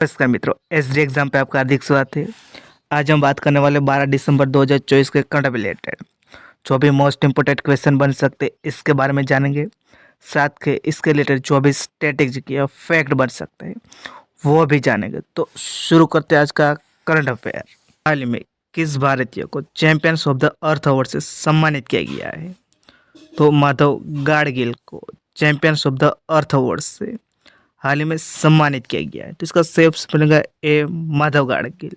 नमस्कार मित्रों, SD exam पे आपका हार्दिक स्वागत है। आज हम बात करने वाले 12 दिसंबर 2024 के करंट रिलेटेड जो भी मोस्ट इम्पोर्टेंट क्वेश्चन बन सकते हैं इसके बारे में जानेंगे। साथ के इसके रिलेटेड जो भी स्ट्रेटेजी या फैक्ट बन सकते हैं वो भी जानेंगे। तो शुरू करते हैं आज का करंट अफेयर। हाल ही में किस भारतीय को champions of the earth award से सम्मानित किया गया है? तो माधव गाडगिल को champions of the earth award से हाल ही में सम्मानित किया गया है। तो इसका सही ऑप्शन बनेगा ए, माधव गाडगिल।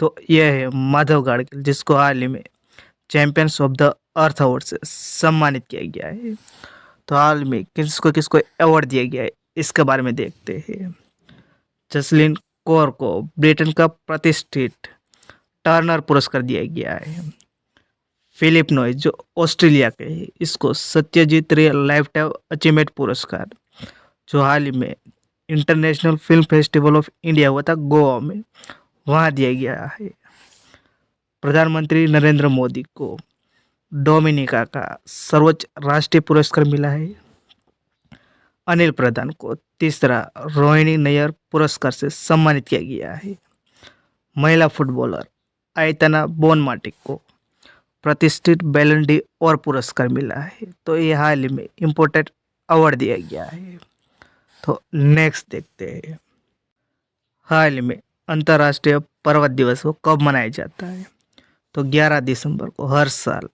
तो यह है माधव गाडगिल जिसको हाल ही में champions of the earth award से सम्मानित किया गया है। तो हाल में किसको किसको अवार्ड दिया गया है इसके बारे में देखते हैं। जसलीन कौर को ब्रिटेन का प्रतिष्ठित टर्नर पुरस्कार दिया गया है। फिलिप नॉइस जो ऑस्ट्रेलिया के हैं इसको सत्यजीत रे लाइफ टाइम अचीवमेंट पुरस्कार जो हाल ही में international film festival of India हुआ था गोवा में, वहाँ दिया गया है। प्रधानमंत्री नरेंद्र मोदी को डोमिनिका का सर्वोच्च राष्ट्रीय पुरस्कार मिला है। अनिल प्रधान को तीसरा रोहिणी नैयर पुरस्कार से सम्मानित किया गया है। महिला फुटबॉलर आयतना बोनमाटिक को प्रतिष्ठित बैलन डी और पुरस्कार मिला है। तो ये हाल ही में इम्पोर्टेंट अवार्ड दिया गया है। तो नेक्स्ट देखते हैं। हाल ही में अंतर्राष्ट्रीय पर्वत दिवस को कब मनाया जाता है? तो 11 दिसंबर को हर साल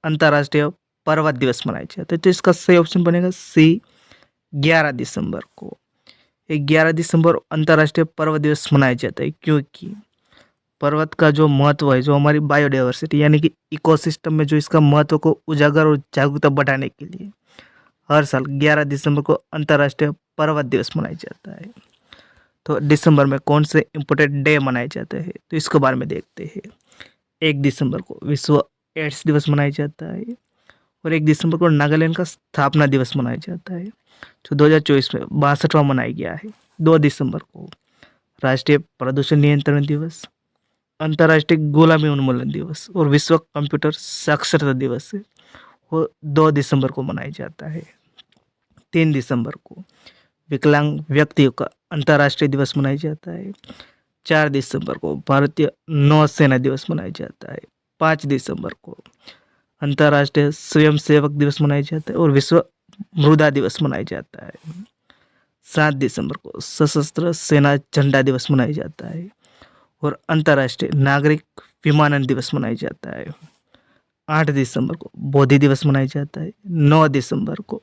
अंतर्राष्ट्रीय पर्वत दिवस मनाया जाता है। तो इसका सही ऑप्शन बनेगा सी, 11 दिसंबर को। 11 दिसंबर अंतर्राष्ट्रीय पर्वत दिवस मनाया जाता है क्योंकि पर्वत का जो महत्व है, जो हमारी बायोडाइवर्सिटी यानी कि इकोसिस्टम में जो इसका महत्व को उजागर और जागरूकता बढ़ाने के लिए हर साल 11 दिसंबर को अंतर्राष्ट्रीय पर्वत दिवस मनाया जाता है। तो दिसंबर में कौन से इम्पोर्टेंट डे मनाए जाते हैं तो इसके बारे में देखते हैं। 1 दिसंबर को विश्व एड्स दिवस मनाया जाता है और 1 दिसंबर को नागालैंड का स्थापना दिवस मनाया जाता है जो 2024 में 62वां मनाया गया है। 2 दिसंबर को राष्ट्रीय प्रदूषण नियंत्रण दिवस, अंतर्राष्ट्रीय गुलामी उन्मूलन दिवस और विश्व कंप्यूटर साक्षरता दिवस है वो 2 दिसंबर को मनाया जाता है। 3 दिसंबर को विकलांग व्यक्तियों का अंतर्राष्ट्रीय दिवस मनाया जाता है। 4 दिसंबर को भारतीय नौसेना दिवस मनाया जाता है। 5 दिसंबर को अंतर्राष्ट्रीय स्वयंसेवक दिवस मनाया जाता है और विश्व मृदा दिवस मनाया जाता है। 7 दिसंबर को सशस्त्र सेना झंडा दिवस मनाया जाता है और अंतर्राष्ट्रीय नागरिक विमानन दिवस मनाया जाता है। 8 दिसंबर को बोधि दिवस मनाया जाता है। 9 दिसंबर को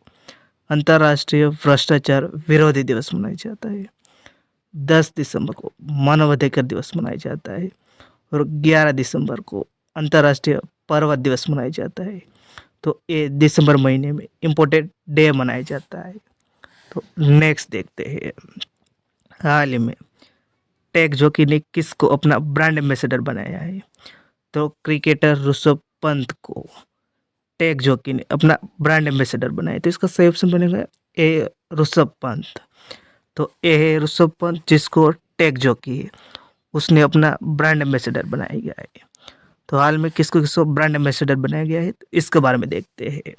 अंतर्राष्ट्रीय भ्रष्टाचार विरोधी दिवस मनाया जाता है। 10 दिसंबर को मानवाधिकार दिवस मनाया जाता है और 11 दिसंबर को अंतर्राष्ट्रीय पर्वत दिवस मनाया जाता है। तो ये दिसंबर महीने में इम्पोर्टेंट डे मनाया जाता है। तो नेक्स्ट देखते हैं। हाल ही में टेक जॉकी ने किसको अपना ब्रांड एम्बेसडर बनाया है? तो क्रिकेटर ऋषभ पंत को टेक जॉकी ने अपना ब्रांड एम्बेसडर बनाया। तो इसका सही ऑप्शन बनेगा ए, ऋषभ पंत। तो ए है ऋषभ पंत जिसको टेक जॉकी है उसने अपना ब्रांड एम्बेसडर बनाया गया है। तो हाल में किसको किसको ब्रांड एम्बेसडर बनाया गया है तो इसके बारे में देखते हैं।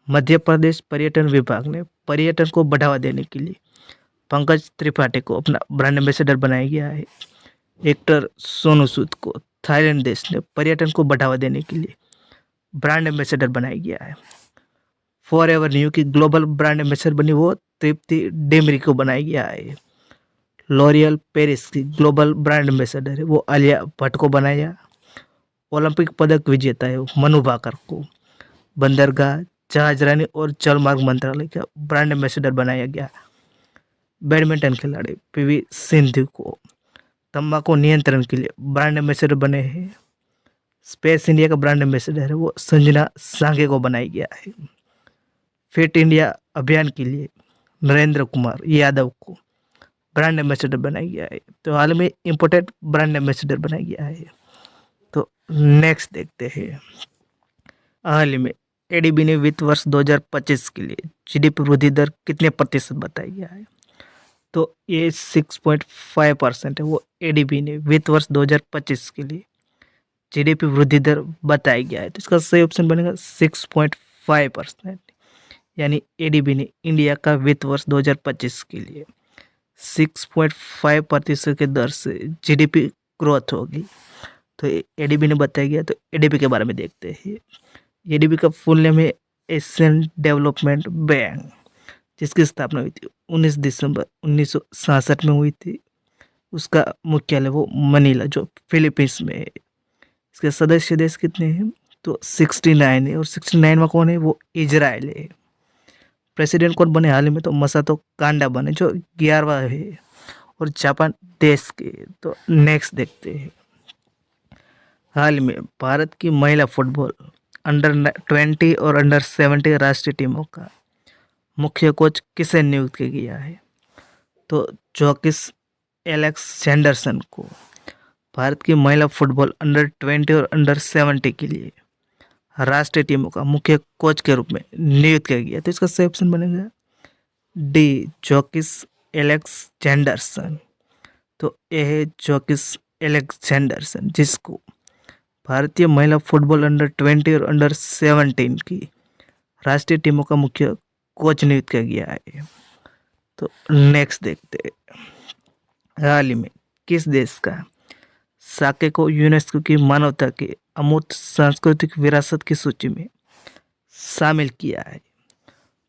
मध्य प्रदेश पर्यटन विभाग ने पर्यटन को बढ़ावा देने के लिए पंकज त्रिपाठी को अपना ब्रांड एम्बेसडर बनाया गया है। एक्टर सोनू सूद को थाईलैंड देश ने पर्यटन को बढ़ावा देने के लिए ब्रांड एम्बेसडर बनाया गया है। फॉर एवर न्यू की ग्लोबल ब्रांड एम्बेसडर बनी वो तृप्ति डेमरी को बनाया गया है। लॉरियल पेरिस की ग्लोबल ब्रांड एम्बेसडर है वो आलिया भट्ट को बनाया। ओलंपिक पदक विजेता है मनु भाकर को बंदरगाह, जहाजरानी और जलमार्ग मंत्रालय का ब्रांड एम्बेसडर बनाया गया। बैडमिंटन खिलाड़ी पीवी सिंधु को तंबाकू नियंत्रण के लिए ब्रांड एम्बेसडर बने हैं। स्पेस इंडिया का ब्रांड एम्बेसडर है वो संजना सांगे को बनाया गया है। फिट इंडिया अभियान के लिए नरेंद्र कुमार यादव को ब्रांड एम्बेसडर बनाया गया है। तो हाल में इम्पोर्टेंट ब्रांड एम्बेसडर बनाया गया है। तो नेक्स्ट देखते हैं। हाल ही में एडीबी ने वित्त वर्ष 2025 के लिए जीडीपी वृद्धि दर कितने प्रतिशत बताया गया है? तो ये 6.5% है वो एडीबी ने वित्त वर्ष 2025 के लिए जीडीपी वृद्धि दर बताया गया है। तो इसका सही ऑप्शन बनेगा 6.5%। यानी एडीबी ने इंडिया का वित्त वर्ष 2025 के लिए 6.5% के दर से जीडीपी ग्रोथ होगी। तो एडीबी ने बताया गया। तो एडीबी के बारे में देखते हैं। एडीबी का फुल नेम है एशियन डेवलपमेंट बैंक, जिसकी स्थापना हुई थी 19 दिसंबर 1967 में हुई थी। उसका मुख्यालय वो मनीला जो फिलीपींस में है। इसके सदस्य देश कितने हैं? तो 69 है। और 69 में कौन है? वो इजराइल है। प्रेसिडेंट कौन बने हाल ही में? तो मसातो कांडा बने जो 11वां है। और जापान देश के। तो नेक्स्ट देखते हैं। हाल में भारत की महिला फुटबॉल अंडर 20 और अंडर 17 राष्ट्रीय टीमों का मुख्य कोच किसे नियुक्त किया गया है? तो जोकिस एलेक्सेंडरसन को भारत की महिला फुटबॉल अंडर 20 और अंडर 17 के लिए राष्ट्रीय टीमों का मुख्य कोच के रूप में नियुक्त किया गया। तो इसका सही ऑप्शन बनेगा डी, जोकिस एलेक्सेंडरसन। तो यह है जोकिस एलेक्सेंडरसन, जिसको भारतीय महिला फुटबॉल अंडर 20 और अंडर 17 की राष्ट्रीय टीमों का मुख्य कोच नियुक्त किया गया है। तो नेक्स्ट देखते हैं। हाल ही में किस देश का साके को यूनेस्को की मानवता के अमूर्त सांस्कृतिक विरासत की सूची में शामिल किया है?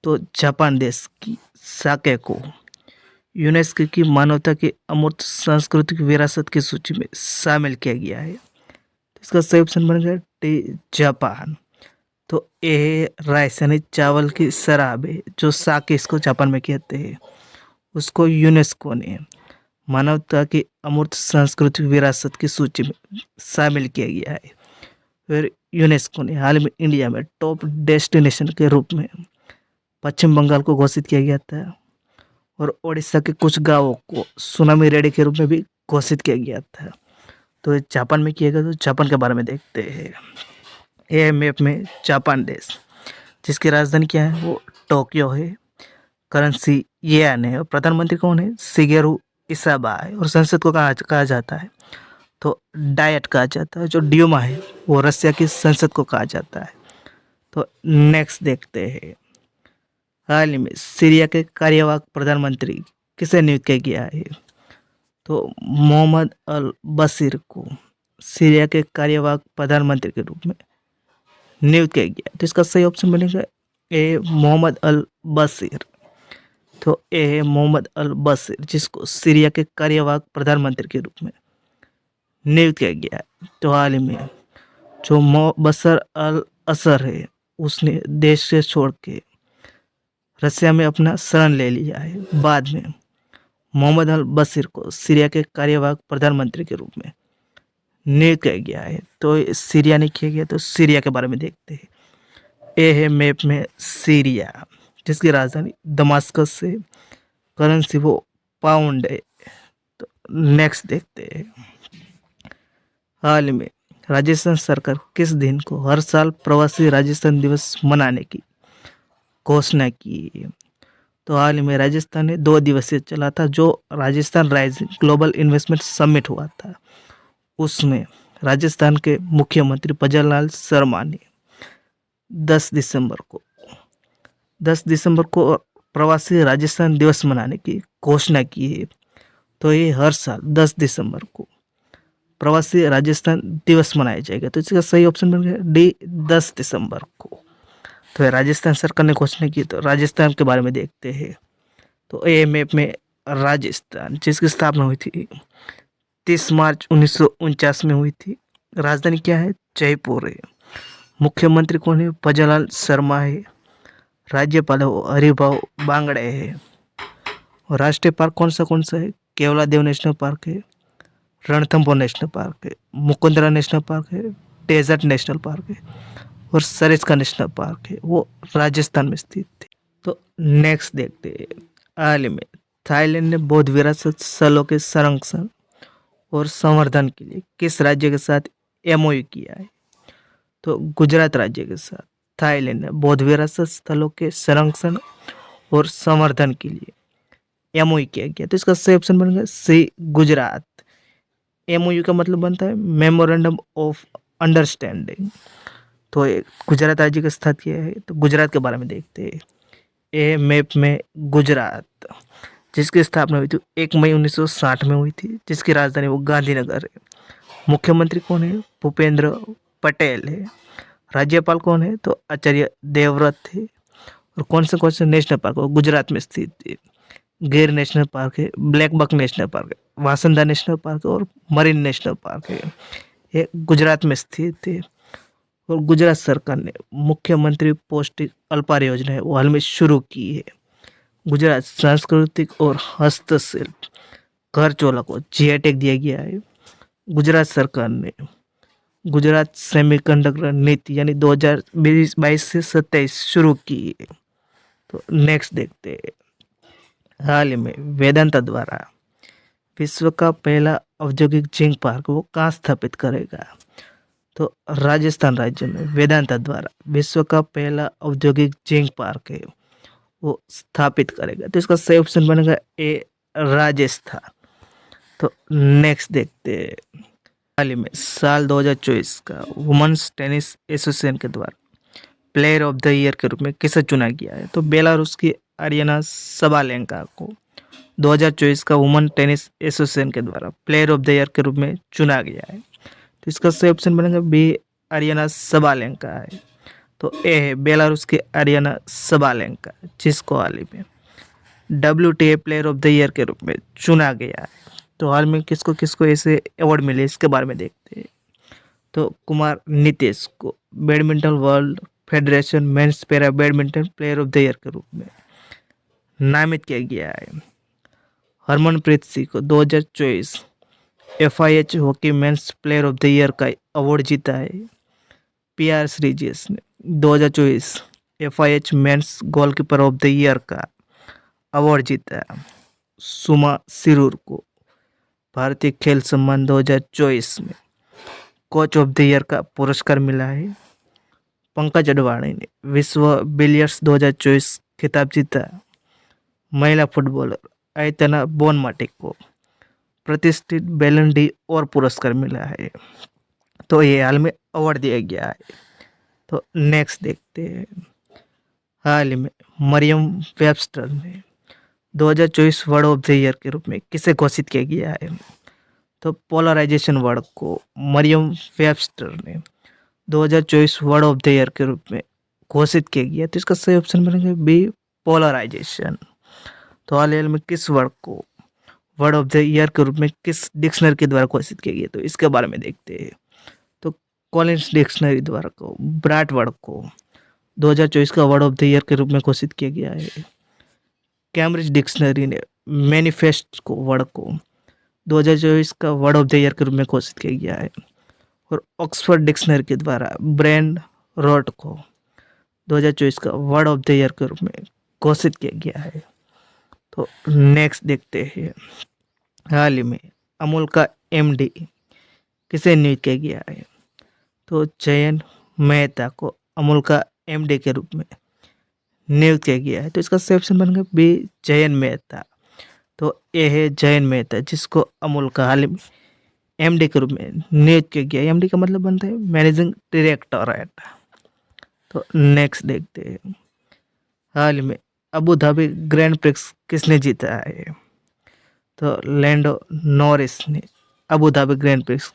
तो जापान देश की साके को यूनेस्को की मानवता के अमूर्त सांस्कृतिक विरासत की सूची में शामिल किया गया है। तो इसका सही ऑप्शन बनेगा डी, जापान। तो ये राइस यानी चावल की शराब है जो साके इसको जापान में कहते हैं, उसको यूनेस्को ने मानवता की अमूर्त सांस्कृतिक विरासत की सूची में शामिल किया गया है। फिर यूनेस्को ने हाल में इंडिया में टॉप डेस्टिनेशन के रूप में पश्चिम बंगाल को घोषित किया गया था। और ओडिशा के कुछ गांवों को सुनामी रेडी के रूप में भी घोषित किया गया था। तो ये जापान में किया गया। तो जापान के बारे में देखते हैं। ये मैप में जापान देश, जिसकी राजधानी क्या है? वो टोक्यो है। करेंसी येन है। और प्रधानमंत्री कौन है? शिगेरू इसाबा है। और संसद को कहा जाता है? तो डायट कहा जाता है। जो ड्यूमा है वो रसिया की संसद को कहा जाता है। तो नेक्स्ट देखते हैं। हाल ही में सीरिया के कार्यवाहक प्रधानमंत्री किसे नियुक्त किया गया है? तो मोहम्मद अल बशीर को सीरिया के कार्यवाहक प्रधानमंत्री के रूप में नियुक्त किया गया। तो इसका सही ऑप्शन बनेगा ए, मोहम्मद अल बशीर। तो ए है मोहम्मद अल बशीर, जिसको सीरिया के कार्यवाहक प्रधानमंत्री के रूप में नियुक्त किया गया है। तो हाल ही में जो बशर अल असर है, उसने देश से छोड़ के रसिया में अपना शरण ले लिया है। बाद में मोहम्मद अल बशीर को सीरिया के कार्यवाहक प्रधानमंत्री के रूप में नियुक्त किया गया है। तो सीरिया ने किया गया। तो सीरिया के बारे में देखते हैं। ये है मैप में सीरिया, जिसकी राजधानी दमास्कस से। करेंसी वो पाउंड है। तो नेक्स्ट देखते हैं। हाल में राजस्थान सरकार किस दिन को हर साल प्रवासी राजस्थान दिवस मनाने की घोषणा की? तो हाल में राजस्थान ने 2 दिवसीय चला था, जो Rajasthan rising global investment summit हुआ था। उसमें राजस्थान के मुख्यमंत्री भजनलाल शर्मा ने 10 दिसंबर को प्रवासी राजस्थान दिवस मनाने की घोषणा की है। तो ये हर साल 10 दिसंबर को प्रवासी राजस्थान दिवस मनाया जाएगा। तो इसका सही ऑप्शन बन गया डी, 10 दिसंबर को। तो ये राजस्थान सरकार ने घोषणा की। तो राजस्थान के बारे में देखते हैं। तो ये मैप में राजस्थान, जिसकी स्थापना हुई थी 30 मार्च 1949 में हुई थी। राजधानी क्या है? जयपुर है। मुख्यमंत्री कौन है? भजनलाल शर्मा है। राज्यपाल हरिभाऊ बांगड़े है। और राष्ट्रीय पार्क कौन सा है? केवलादेव नेशनल पार्क है, रणथंभौर नेशनल पार्क है, मुकुंदरा नेशनल पार्क है, डेजर्ट नेशनल पार्क है और सरिस्का नेशनल पार्क है। वो राजस्थान में स्थित है। तो नेक्स्ट देखते हैं। हाल में थाईलैंड ने बौद्ध विरासत स्थलों के संरक्षण और संवर्धन के लिए किस राज्य के साथ एमओयू किया है? तो गुजरात राज्य के साथ थाईलैंड ने बौद्ध विरासत स्थलों के संरक्षण और संवर्धन के लिए एमओयू किया गया। तो इसका सही ऑप्शन बनेगा सी, गुजरात। एमओयू का मतलब बनता है मेमोरेंडम ऑफ अंडरस्टैंडिंग। तो गुजरात राज्य का स्थान किया है। तो गुजरात के बारे में देखते हैं। ए मैप में गुजरात, जिसकी स्थापना हुई थी 1 मई 1960 में हुई थी, जिसकी राजधानी वो गांधीनगर है। मुख्यमंत्री कौन है? भूपेंद्र पटेल है। राज्यपाल कौन है? तो आचार्य देवव्रत थे। और कौन से नेशनल पार्क है? गुजरात में स्थित है। गिर नेशनल पार्क है, ब्लैक बक नेशनल पार्क है, वासंदा नेशनल पार्क है और मरीन नेशनल पार्क है। ये गुजरात में स्थित है। और गुजरात सरकार ने मुख्यमंत्री पौष्टिक अल्पाहार योजना है वो हाल में शुरू की है। गुजरात सांस्कृतिक और हस्तशिल्प करचोला को जीआई टैग दिया गया है। गुजरात सरकार ने गुजरात सेमीकंडक्टर नीति यानी 2022 से 27 शुरू की है। तो नेक्स्ट देखते हैं, हाल ही में वेदांता द्वारा विश्व का पहला औद्योगिक जिंक पार्क वो कहाँ स्थापित करेगा? तो राजस्थान राज्य में वेदांता द्वारा विश्व का पहला औद्योगिक जिंक पार्क है वो स्थापित करेगा। तो इसका सही ऑप्शन बनेगा ए, राजस्थान। तो नेक्स्ट देखते हैं, हाल ही में साल 2024 का वुमेन्स टेनिस एसोसिएशन के द्वारा प्लेयर ऑफ द ईयर के रूप में किसे चुना गया है? तो बेलारूस की आरियाना सबालेंका को 2024 का वुमेन टेनिस एसोसिएशन के द्वारा प्लेयर ऑफ द ईयर के रूप में चुना गया है। तो इसका सही ऑप्शन बनेगा बी, आरियाना सबालेंका है। तो ए है बेलारूस की आरियाना सबालेंका, जिसको हाल ही में WTA player of the year के रूप में चुना गया है। तो हाल में किसको किसको ऐसे अवार्ड मिले इसके बारे में देखते हैं। तो कुमार नितेश को Badminton World Federation men's para badminton player of the year के रूप में नामित किया गया है। हरमनप्रीत सिंह को 2024 FIH hockey men's player of the year का अवार्ड जीता है। PR श्रीजेश ने 2024 FIH mains goalkeeper of the year का अवार्ड जीता है। सुमा सिरूर को भारतीय खेल सम्मान 2024 में कोच ऑफ द ईयर का पुरस्कार मिला है। पंकज अडवाणी ने विश्व बिलियर्ड्स 2024 खिताब जीता। महिला फुटबॉलर आयतना बोनमाटे को प्रतिष्ठित बैलन डी और पुरस्कार मिला है। तो ये हाल में अवार्ड दिया गया है। तो नेक्स्ट देखते हैं, हाल ही में मरियम वेबस्टर ने 2024 वर्ड ऑफ द ईयर के रूप में किसे घोषित किया गया है? तो पोलराइजेशन वर्ड को मरियम वेबस्टर ने 2024 वर्ड ऑफ द ईयर के रूप में घोषित किया गया। तो इसका सही ऑप्शन बनेगा बी, पोलराइजेशन। तो हाल में किस वर्ड को वर्ड ऑफ द ईयर के रूप में किस डिक्शनरी के द्वारा घोषित किया गया? तो इसके बारे में देखते हैं। तो कॉलिंस डिक्शनरी द्वारा को ब्राट वर्ड को 2024 का वर्ड ऑफ द ईयर के रूप में घोषित किया गया है। कैम्ब्रिज डिक्शनरी ने मैनिफेस्ट को वर्ड को 2024 का वर्ड ऑफ द ईयर के रूप में घोषित किया गया है। और ऑक्सफोर्ड डिक्शनरी के द्वारा ब्रेन रॉट को 2024 का वर्ड ऑफ द ईयर के रूप में घोषित किया गया है। तो नेक्स्ट देखते हैं, हाल ही में अमूल का MD किसे नियुक्त किया गया है? तो जयंत मेहता को अमूल का MD के रूप में नियुक्त किया गया है। तो इसका सही ऑप्शन बनेगा बी, जयंत मेहता। तो ये है जयंत मेहता, जिसको अमूल का हाल ही में MD के रूप में नियुक्त किया गया है। MD का मतलब बनता है मैनेजिंग डायरेक्टर। तो नेक्स्ट देखते हैं, हाल ही में अबू धाबी ग्रैंड प्रिक्स किसने जीता है? तो लैंडो नॉरिस ने अबू धाबी ग्रैंड प्रिक्स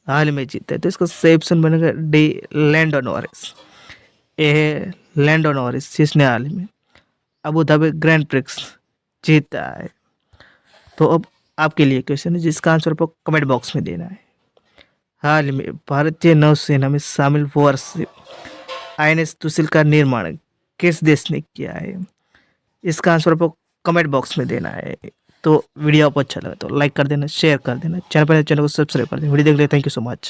हाल में जीता है। तो इसका सही ऑप्शन बनेगा डी, लैंडो नॉरिस। ये है लैंडो नॉरिस, जिसने हाल ही में अबू धाबी ग्रैंड प्रिक्स जीता है। तो अब आपके लिए क्वेश्चन है जिसका आंसर आपको कमेंट बॉक्स में देना है। हाल में भारतीय नौसेना में शामिल वारशिप INS तुसिल का निर्माण किस देश ने किया है? इसका आंसर आपको कमेंट बॉक्स में देना है। तो वीडियो आपको अच्छा लगा तो लाइक कर देना, शेयर कर देना, चैनल को सब्सक्राइब कर देना। वीडियो देख लिए थैंक यू सो मच।